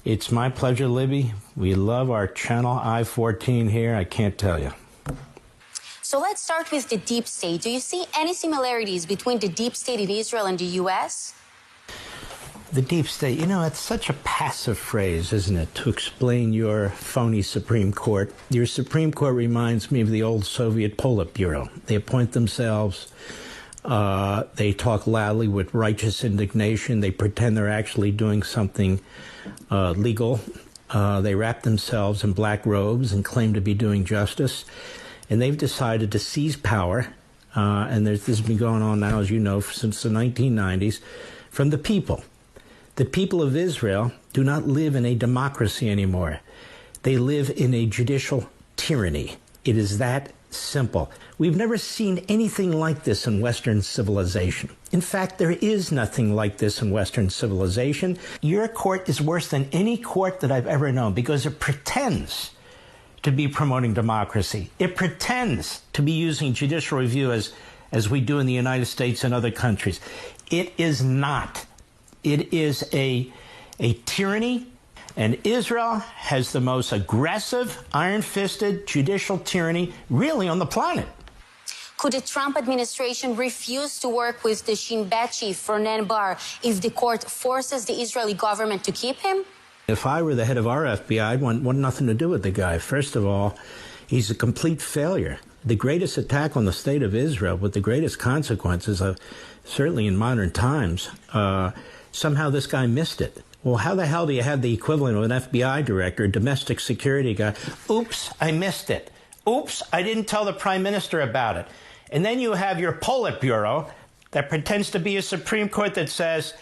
It's my pleasure, Libby. We love our channel I-14 here. I can't tell you. So let's start with the deep state. Do you see any similarities between the deep state in Israel and the U.S.? The deep state, it's such a passive phrase, isn't it, to explain your phony Supreme Court. Your Supreme Court reminds me of the old Soviet Politburo. They appoint themselves. They talk loudly with righteous indignation. They pretend they're actually doing something legal. They wrap themselves in black robes and claim to be doing justice. And they've decided to seize power, and this has been going on now, as you know, since the 1990s, from the people. The people of Israel do not live in a democracy anymore. They live in a judicial tyranny. It is that simple. We've never seen anything like this in Western civilization. In fact, there is nothing like this in Western civilization. Your court is worse than any court that I've ever known because it pretends to be promoting democracy. It pretends to be using judicial review as we do in the United States and other countries. It is not. It is a tyranny, and Israel has the most aggressive, iron-fisted judicial tyranny really on the planet. Could the Trump administration refuse to work with the Shin Bet chief, Ronen Bar, if the court forces the Israeli government to keep him? If I were the head of our FBI, I'd want nothing to do with the guy. First of all, he's a complete failure. The greatest attack on the state of Israel with the greatest consequences, certainly in modern times, somehow this guy missed it. Well, how the hell do you have the equivalent of an FBI director, a domestic security guy? Oops, I missed it. Oops, I didn't tell the prime minister about it. And then you have your Politburo that pretends to be a Supreme Court that says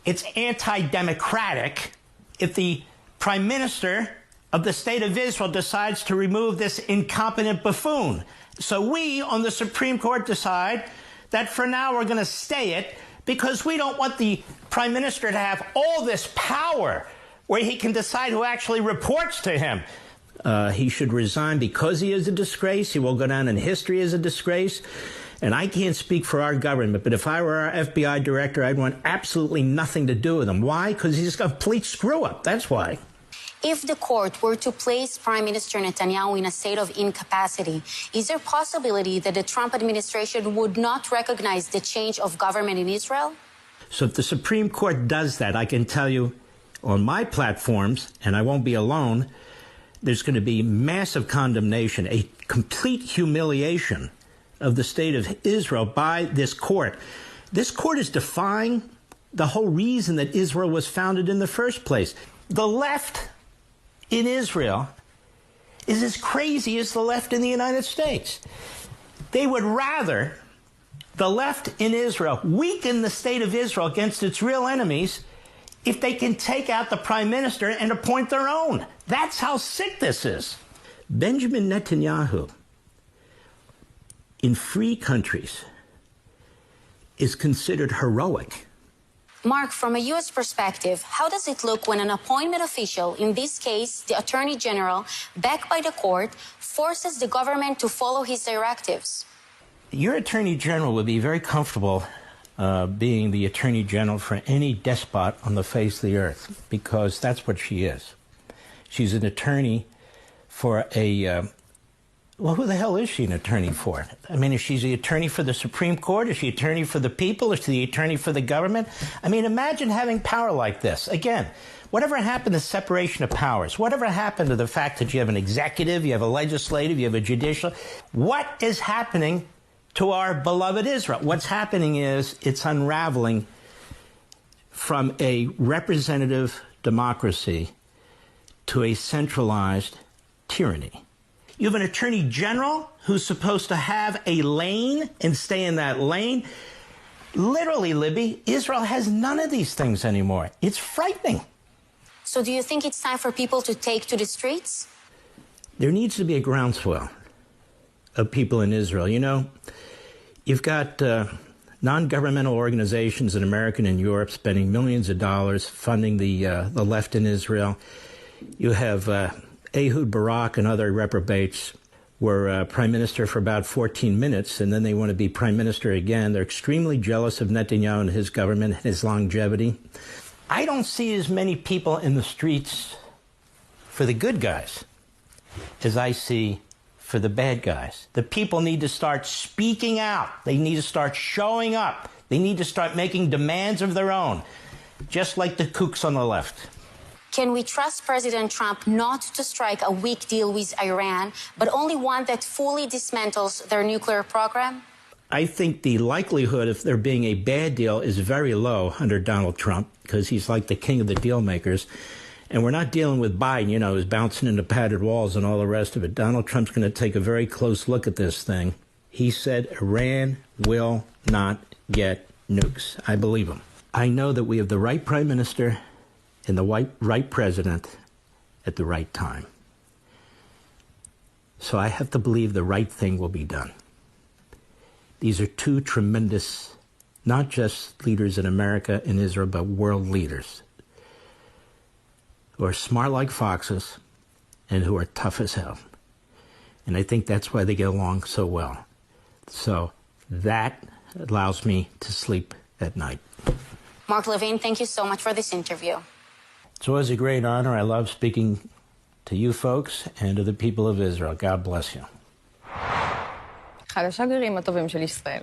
it's anti-democratic if the prime minister of the state of Israel decides to remove this incompetent buffoon. So we on the Supreme Court decide that for now we're going to stay it because we don't want the prime minister to have all this power where he can decide who actually reports to him. He should resign because he is a disgrace. He will go down in history as a disgrace. And I can't speak for our government, but if I were our FBI director, I'd want absolutely nothing to do with him. Why? Because he's a complete screw-up. That's why. If the court were to place Prime Minister Netanyahu in a state of incapacity, is there a possibility that the Trump administration would not recognize the change of government in Israel? So if the Supreme Court does that, I can tell you on my platforms, and I won't be alone, there's going to be massive condemnation, a complete humiliation of the state of Israel by this court. This court is defying the whole reason that Israel was founded in the first place. The left in Israel is as crazy as the left in the United States. They would rather the left in Israel weaken the state of Israel against its real enemies if they can take out the prime minister and appoint their own. That's how sick this is. Benjamin Netanyahu, in free countries, is considered heroic. Mark, from a U.S. perspective, how does it look when an appointment official, in this case, the Attorney General, backed by the court, forces the government to follow his directives? Your Attorney General would be very comfortable being the Attorney General for any despot on the face of the earth, because that's what she is. She's an attorney for a... well, who the hell is she an attorney for? I mean, is she the attorney for the Supreme Court? Is she attorney for the people? Is she the attorney for the government? I mean, imagine having power like this. Again, whatever happened to separation of powers? Whatever happened to the fact that you have an executive, you have a legislative, you have a judicial? What is happening to our beloved Israel? What's happening is it's unraveling from a representative democracy to a centralized tyranny. You have an attorney general who's supposed to have a lane and stay in that lane. Literally, Libby, Israel has none of these things anymore. It's frightening. So do you think it's time for people to take to the streets? There needs to be a groundswell of people in Israel. You know, you've got non-governmental organizations in America and in Europe spending millions of dollars funding the left in Israel. You have Ehud Barak and other reprobates were prime minister for about 14 minutes, and then they want to be prime minister again. They're extremely jealous of Netanyahu and his government and his longevity. I don't see as many people in the streets for the good guys as I see for the bad guys. The people need to start speaking out. They need to start showing up. They need to start making demands of their own, just like the kooks on the left. Can we trust President Trump not to strike a weak deal with Iran, but only one that fully dismantles their nuclear program? I think the likelihood of there being a bad deal is very low under Donald Trump, because he's like the king of the deal makers. And we're not dealing with Biden, you know, who's bouncing into padded walls and all the rest of it. Donald Trump's going to take a very close look at this thing. He said Iran will not get nukes. I believe him. I know that we have the right prime minister and the right president at the right time. So I have to believe the right thing will be done. These are two tremendous, not just leaders in America and Israel, but world leaders who are smart like foxes and who are tough as hell. And I think that's why they get along so well. So that allows me to sleep at night. Mark Levin, thank you so much for this interview. It's always a great honor. I love speaking to you folks and to the people of Israel. God bless you. אחד השגרירים הטובים של ישראל.